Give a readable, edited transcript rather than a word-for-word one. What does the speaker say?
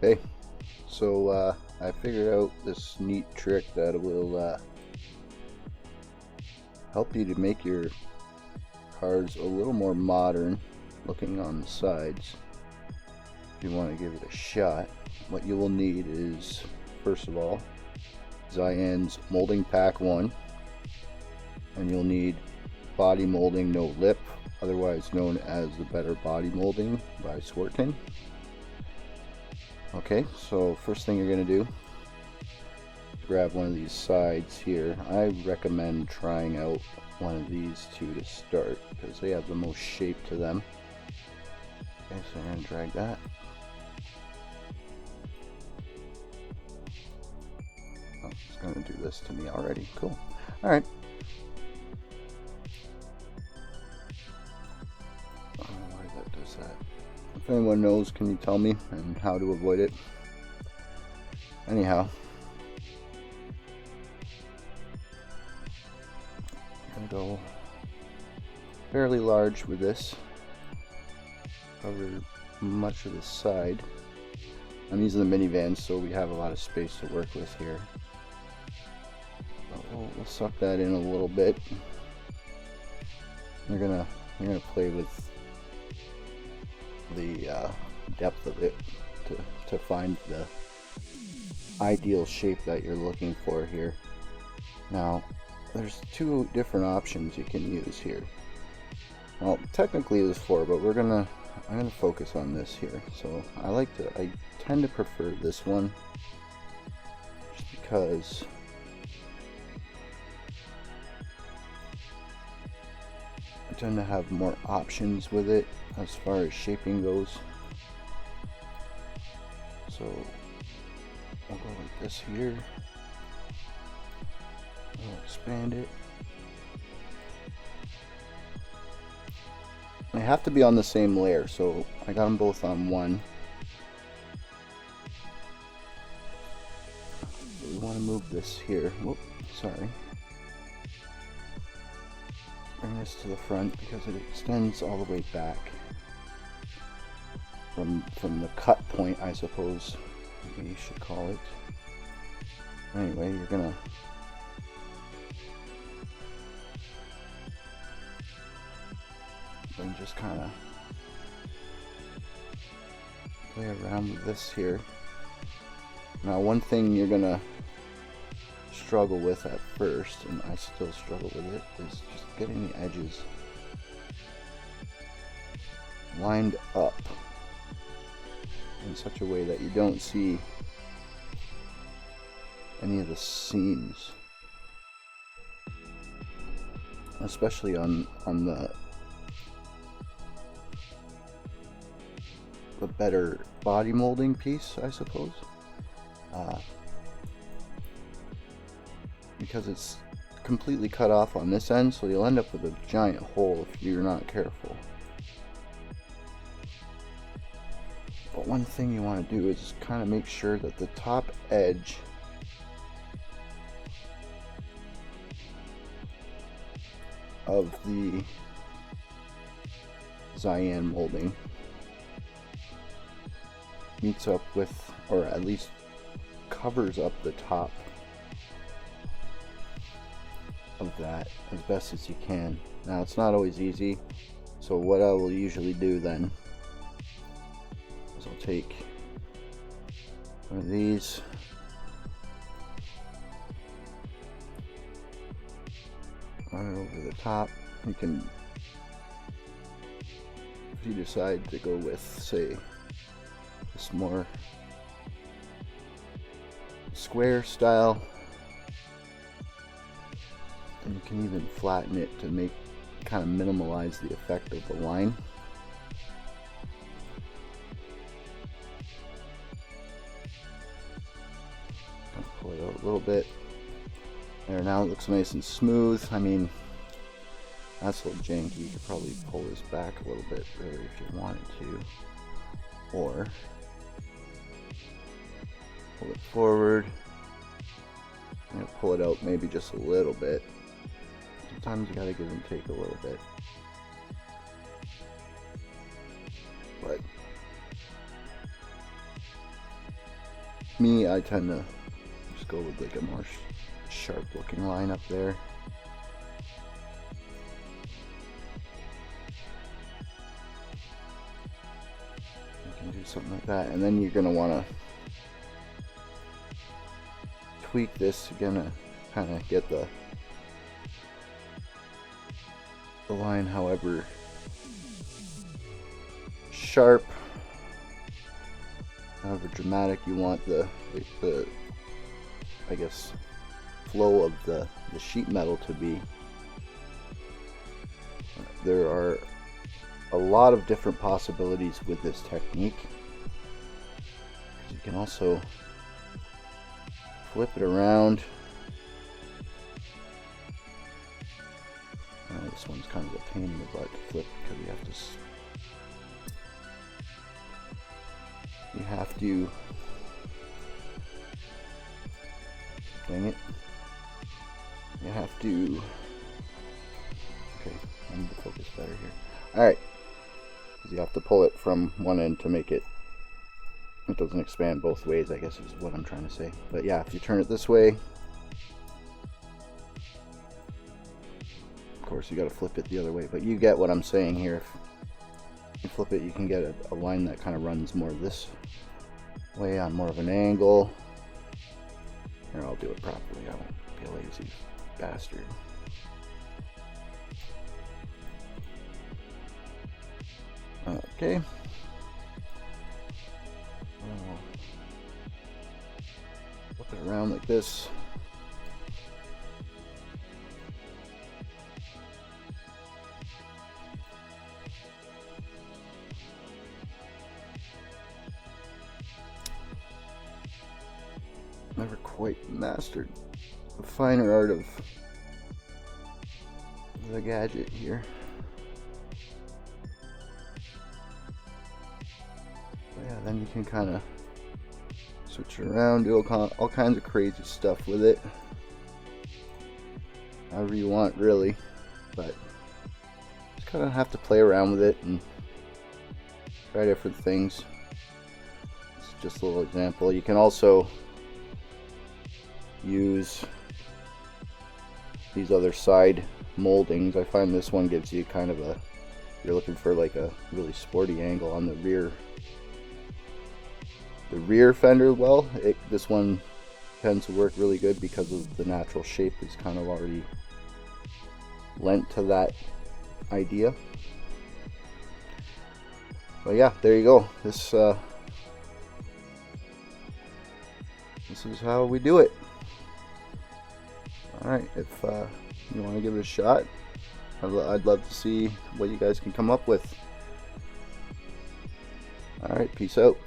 Hey, so I figured out this neat trick that will help you to make your cars a little more modern looking on the sides. If you want to give it a shot, what you will need is, first of all, Cyan's Molding Pack 1, and you'll need Body Molding No Lip, otherwise known as the Better Body Molding by Swarton. Okay, so first thing you're going to do, grab one of these sides here. I recommend trying out one of these two to start because they have the most shape to them. Okay, so I'm going to drag that. Oh, it's going to do this to me already. Cool. Alright. I don't know why that does that. If anyone knows, can you tell me and how to avoid it? Anyhow, I'm gonna go fairly large with this. Cover much of the side. I'm using the minivan, so we have a lot of space to work with here. But we'll suck that in a little bit. You're gonna play with the depth of it to find the ideal shape that you're looking for here. Now, there's two different options you can use here. Well, technically there's four, but I'm gonna focus on this here. So I tend to prefer this one, just because I tend to have more options with it as far as shaping goes. So I'll go like this here. I'll expand it. They have to be on the same layer, so I got them both on one. So we want to move this here. Whoop, sorry. Bring this to the front because it extends all the way back from the cut point, I suppose you should call it. Anyway, you're gonna then just kind of play around with this here. Now, one thing you're gonna struggle with at first, and I still struggle with it, is just getting the edges lined up in such a way that you don't see any of the seams, especially on the better body molding piece, I suppose, because it's completely cut off on this end, so you'll end up with a giant hole if you're not careful. But one thing you want to do is kind of make sure that the top edge of the Cyan molding meets up with, or at least covers up, the top of that as best as you can. Now, it's not always easy, so what I will usually do then is I'll take one of these, run it over the top. You can, if you decide to go with, say, this more square style, and you can even flatten it to make kind of minimalize the effect of the line. I'll pull it out a little bit. There, now it looks nice and smooth. I mean, that's a little janky. You could probably pull this back a little bit there if you wanted to, or pull it forward. I'm going to pull it out maybe just a little bit. Sometimes you gotta give and take a little bit. But Me, I tend to just go with like a more sharp looking line up there. You can do something like that, and then you're going to want to tweak this. You're going to kind of get the line however sharp, however dramatic you want the I guess flow of the sheet metal to be. There are a lot of different possibilities with this technique. You can also flip it around. This one's kind of a pain in the butt to flip because you have to dang it. You have to, okay, I need to focus better here. Alright, because you have to pull it from one end to make it doesn't expand both ways, I guess is what I'm trying to say. But yeah, if you turn it this way, of course you got to flip it the other way, but you get what I'm saying here. If you flip it, you can get a line that kind of runs more this way on more of an angle. Here, I'll do it properly. I won't be a lazy bastard. Okay. Flip it around like this. Never quite mastered the finer art of the gadget here. But yeah, then you can kind of switch it around, do all kinds of crazy stuff with it. However you want, really. But just kind of have to play around with it and try different things. It's just a little example. You can also use these other side moldings. I find this one gives you kind of a, you're looking for like a really sporty angle on the rear fender. Well, this one tends to work really good because of the natural shape is kind of already lent to that idea. But yeah, there you go. This is how we do it. Alright, if you want to give it a shot, I'd love to see what you guys can come up with. Alright, peace out.